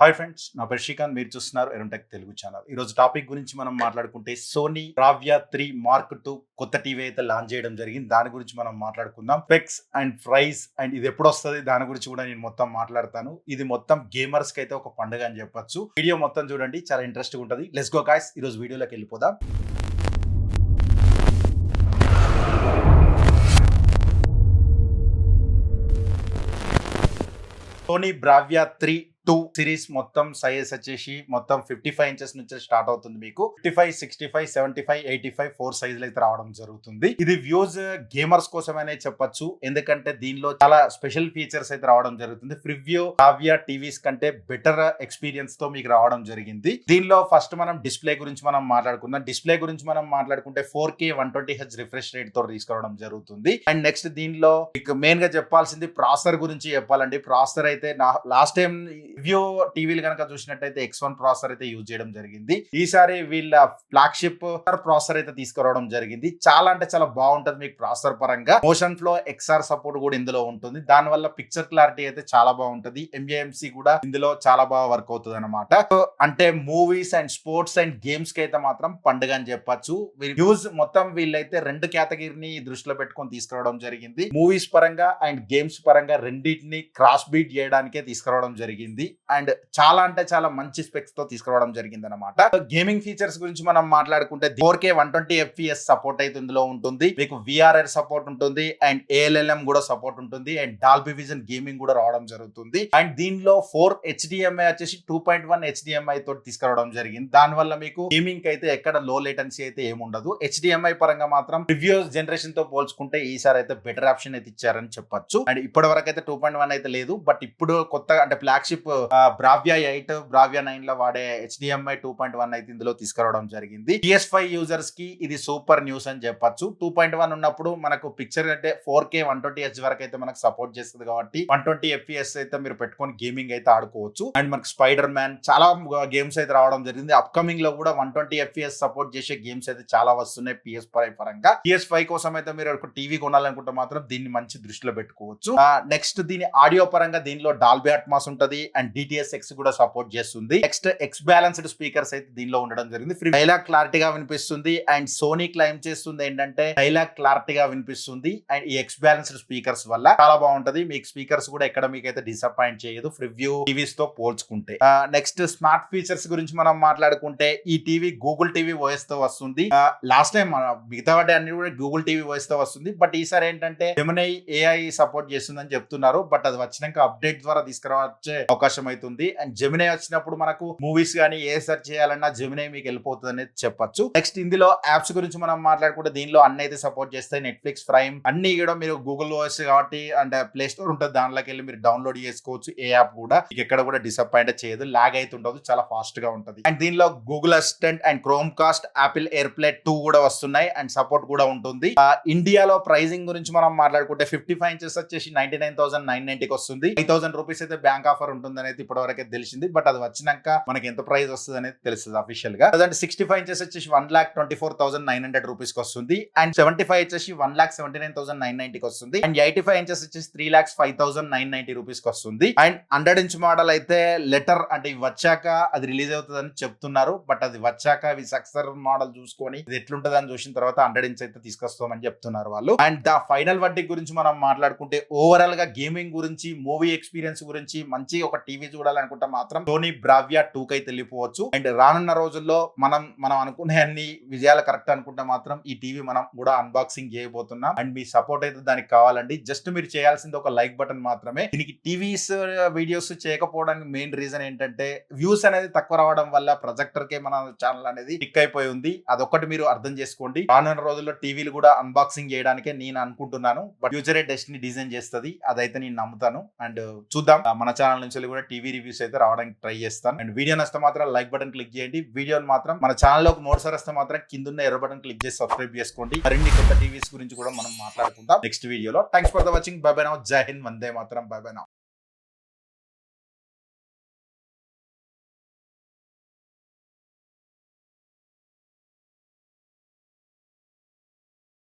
Hi friends, నా పేరు శ్రీకాంత్. మీరు చూస్తున్నారు ఎరుంటెక్ తెలుగు ఛానల్. ఈ రోజు టాపిక్ గురించి మనం మాట్లాడుకుంటే సోనీ బ్రావియా 3 మార్క్ 2 కొత్త టీవీ అయితే లాంచ్ చేయడం జరిగింది. దాని గురించి మనం మాట్లాడుకుందాం. స్పెక్స్ అండ్ ప్రైస్ అండ్ ఇది ఎప్పుడు వస్తుంది దాని గురించి కూడా నేను మొత్తం మాట్లాడతాను. ఇది మొత్తం గేమర్స్ కి అయితే ఒక పండుగ అని చెప్పొచ్చు. వీడియో మొత్తం చూడండి, చాలా ఇంట్రెస్టింగ్ ఉంటుంది. లెట్స్ గో గైస్, ఈ రోజు వీడియోలోకి వెళ్ళిపోదాం. సోనీ బ్రావియా 3 2 సిరీస్ మొత్తం సైజ్ వచ్చేసి మొత్తం 55 ఇంచెస్ నుంచి స్టార్ట్ అవుతుంది. మీకు 55, 65, 75, 85 4 సైజులు అయితే రావడం జరుగుతుంది. ఇది వ్యూస్ గేమర్స్ కోసమనే చెప్పొచ్చు, ఎందుకంటే దీనిలో చాలా స్పెషల్ ఫీచర్స్ అయితే రావడం జరుగుతుంది. ప్రివ్యూ బ్రావియా టీవీస్ కంటే బెటర్ ఎక్స్పీరియన్స్ తో మీకు రావడం జరిగింది. దీనిలో ఫస్ట్ మనం డిస్ప్లే గురించి మనం మాట్లాడుకుందాం. డిస్ప్లే గురించి మనం మాట్లాడుకుంటే 4K 120Hz రిఫ్రెష్ రేట్ తో తీసుకురావడం జరుగుతుంది. అండ్ నెక్స్ట్ దీనిలో మీకు మెయిన్ గా చెప్పాల్సింది ప్రాసెసర్ గురించి చెప్పాలండి. ప్రాసెసర్ అయితే లాస్ట్ టైం రివ్యూ టీవీలు కనుక చూసినట్టయితే X1 ప్రాసెసర్ అయితే యూజ్ చేయడం జరిగింది. ఈసారి వీళ్ళ ఫ్లాగ్షిప్ ప్రాసెసర్ అయితే తీసుకురావడం జరిగింది. చాలా అంటే చాలా బాగుంటది మీకు ప్రాసెసర్ పరంగా. మోషన్ ఫ్లో XR సపోర్ట్ కూడా ఇందులో ఉంటుంది. దాని వల్ల పిక్చర్ క్లారిటీ అయితే చాలా బాగుంటది. MAMC కూడా ఇందులో చాలా బాగా వర్క్ అవుతుంది అనమాట. అంటే movies and sports and games కి అయితే మాత్రం పండుగ అని చెప్పొచ్చు. యూజ్ మొత్తం వీళ్ళైతే రెండు కేటగిరీని దృష్టిలో పెట్టుకొని తీసుకురావడం జరిగింది. మూవీస్ పరంగా అండ్ గేమ్స్ పరంగా రెండింటిని క్రాస్ బీట్ చేయడానికే తీసుకురావడం జరిగింది. అండ్ చాలా అంటే చాలా మంచి స్పెక్స్ తో తీసుకురావడం జరిగింది అనమాట. గేమింగ్ ఫీచర్స్ గురించి మనం మాట్లాడుకుంటే 4K 120 FPS సపోర్ట్ అయితే ఇందులో ఉంటుంది. మీకు VRR సపోర్ట్ ఉంటుంది అండ్ ALLM కూడా సపోర్ట్ ఉంటుంది అండ్ డాల్బీ విజన్ గేమింగ్ కూడా రావడం జరుగుతుంది. అండ్ దీనిలో 4 HDMI వచ్చేసి 2.1 HDMI తోటి తీసుకురావడం జరిగింది. దాని వల్ల మీకు గేమింగ్ అయితే ఎక్కడ లో లేటెన్సీ అయితే ఏముండదు. HDMI పరంగా మాత్రం ప్రీవియస్ జనరేషన్ తో పోల్చుకుంటే ఈసారి అయితే బెటర్ ఆప్షన్ అయితే ఇచ్చారని చెప్పొచ్చు. అండ్ ఇప్పటి వరకు అయితే 2.1 అయితే లేదు, బట్ ఇప్పుడు కొత్తగా అంటే ఫ్లాగ్షిప్ బ్రావియా 8 బ్రావియా 9 లో వాడే HDMI 2.1 అయితే ఇందులో తీసుకురావడం జరిగింది. PS5 యూజర్స్ కి ఇది సూపర్ న్యూస్ అని చెప్పొచ్చు. 2.1 ఉన్నప్పుడు మనకు పిక్చర్ అంటే 4K 120Hz వరకు అయితే మనకు సపోర్ట్ చేస్తుంది కాబట్టి 120 FPS అయితే మీరు పెట్టుకొని గేమింగ్ అయితే ఆడుకోవచ్చు. అండ్ మనకు స్పైడర్ మ్యాన్ చాలా గేమ్స్ అయితే రావడం జరిగింది. అప్కమింగ్ లో కూడా 120 FPS సపోర్ట్ చేసే గేమ్స్ అయితే చాలా వస్తున్నాయి PS5 పరంగా. PS5 కోసం అయితే మీరు ఒక టీవీ కొనాలనుకుంటే మాత్రం దీన్ని మంచి దృష్టిలో పెట్టుకోవచ్చు. నెక్స్ట్ దీని ఆడియో పరంగా దీనిలో డాల్బీ అట్మాస్ ఉంటది అండ్ DTS:X కూడా సపోర్ట్ చేస్తుంది. నెక్స్ట్ ఎక్స్ బ్యాలెన్స్డ్ స్పీకర్స్ అయితే దీనిలో ఉండడం జరిగింది. డైలాగ్ క్లారిటీగా వినిపిస్తుంది అండ్ సోనీ క్లైమ్ చేస్తుంది ఏంటంటే డైలాగ్ క్లారిటీగా వినిపిస్తుంది అండ్ ఈ ఎక్స్ బ్యాలెన్స్డ్ స్పీకర్స్ వల్ల చాలా బాగుంటది. మీకు స్పీకర్స్ కూడా ఎక్కడ మీకు అయితే డిసప్పాయింట్ చేయదు ప్రివ్యూ టీవీస్ తో పోల్చుకుంటే. నెక్స్ట్ స్మార్ట్ ఫీచర్స్ గురించి మనం మాట్లాడుకుంటే ఈ టీవీ గూగుల్ టీవీ వాయిస్ తో వస్తుంది. లాస్ట్ టైం మిగతా వాటి అన్ని కూడా గూగుల్ టీవీ వాయిస్ తో వస్తుంది, బట్ ఈసారి ఏంటంటే జెమినై AI సపోర్ట్ చేస్తుందని చెప్తున్నారు. బట్ అది వచ్చినాక అప్డేట్ ద్వారా తీసుకురావచ్చే అవకాశం అవుతుంది. అండ్ జెమినై వచ్చినప్పుడు మనకు మూవీస్ కానీ ఏ సెర్చ్ చేయాలన్నా జెమినై మీకు వెళ్ళిపోతుంది అనేది చెప్పొచ్చు. నెక్స్ట్ ఇందులో యాప్స్ గురించి మనం మాట్లాడుకుంటే దీనిలో అన్ని అయితే సపోర్ట్ చేస్తాయి. నెట్ఫ్లిక్స్, ప్రైమ్ అన్ని కూడా మీరు గూగుల్ వాయిస్ కాబట్టి అండ్ ప్లే స్టోర్ ఉంటుంది, దానిలోకి వెళ్ళి మీరు డౌన్లోడ్ చేసుకోవచ్చు. ఏ యాప్ కూడా మీకు ఎక్కడ కూడా డిసప్పాయింట్ చేయదు, లాగ్ అయితే ఉండదు, చాలా ఫాస్ట్ గా ఉంటుంది. అండ్ దీనిలో Google assistant and chrome cost, Apple air play 2 కూడా వస్తున్నాయి అండ్ సపోర్ట్ కూడా ఉంటుంది. ఇండియాలో ప్రైజింగ్ గురించి మనం మాట్లాడుకుంటే 55 ఇంచెస్ వచ్చేసి 99,990కి వస్తుంది. 5,000 రూపీస్ అయితే బ్యాంక్ ఆఫర్ ఉంటుంది అనేది ఇప్పటి వరకు తెలిసింది, బట్ అది వచ్చినాక మనకి ఎంత ప్రైస్ వస్తుంది అనేది తెలుస్తుంది అఫీషియల్ గా. అదంటే 65 ఇంచెస్ వచ్చేసి 1,24,900 రూపీస్ కి వస్తుంది అండ్ 75 వచ్చేసి 1,79,990కి వస్తుంది అండ్ 85 ఇంచెస్ వచ్చేసి 3,05,990 రూపీస్ కి వస్తుంది. అండ్ 100 ఇంచ్ మోడల్ అయితే లెటర్ అంటే వచ్చాక అది రిలీజ్ అవుతుందని చెప్తున్నారు, బట్ అది వచ్చాక సక్సెస్ మోడల్ చూసుకొని ఇది ఎట్లుంటది అని చూసిన తర్వాత 100 ఇంచ్ అయితే తీసుకొస్తామని చెప్తున్నారు వాళ్ళు. అండ్ ద ఫైనల్ వడ్డీ గురించి మనం మాట్లాడుకుంటే ఓవరాల్ గా గేమింగ్ గురించి, మూవీ ఎక్స్పీరియన్స్ గురించి మంచి ఒక టీవీ చూడాలనుకుంటే మాత్రం సోనీ బ్రావియా 2 కి అయితే వెళ్ళిపోవచ్చు. అండ్ రానున్న రోజుల్లో మనం అనుకునే అన్ని విజయాలు కరెక్ట్ అనుకుంటే మాత్రం ఈ టీవీ మనం కూడా అన్బాక్సింగ్ చేయబోతున్నాం. అండ్ మీ సపోర్ట్ అయితే దానికి కావాలండి. జస్ట్ మీరు చేయాల్సింది ఒక లైక్ బటన్ మాత్రమే. దీనికి టీవీస్ వీడియోస్ చేయకపోవడానికి మెయిన్ రీజన్ ఏంటంటే వ్యూస్ అనేది తక్కువ రావడం వల్ల ప్రొజెక్టర్ కే మన ఛానల్ అనేది టిక్ అయిపోయి ఉంది. అదొక్కటి మీరు అర్థం చేసుకోండి. రానున్న రోజుల్లో టీవీలు కూడా అన్బాక్సింగ్ చేయడానికే నేను అనుకుంటున్నాను, బట్ ఫ్యూచర్ డెస్టినీ డిజైన్ చేస్తుంది, అదైతే నేను నమ్ముతాను. అండ్ చూద్దాం, మన ఛానల్ నుంచి కూడా టీవీ రివ్యూస్ అయితే రావడానికి ట్రై చేస్తాను. అండ్ వీడియో నచ్చితే మాత్రం లైక్ బటన్ క్లిక్ చేయండి. వీడియోని మాత్రం మన ఛానల్లోకి మరోసారి వస్తే మాత్రం కింద ఎర్ర బటన్ క్లిక్ చేసి సబ్స్క్రైబ్ చేసుకోండి. మరిన్ని కొత్త టీవీస్ గురించి కూడా మనం మాట్లాడుకుందాం నెక్స్ట్ వీడియోలో. Thanks for the watching. Bye bye now. Jai Hind. Vande Mataram. Bye bye now.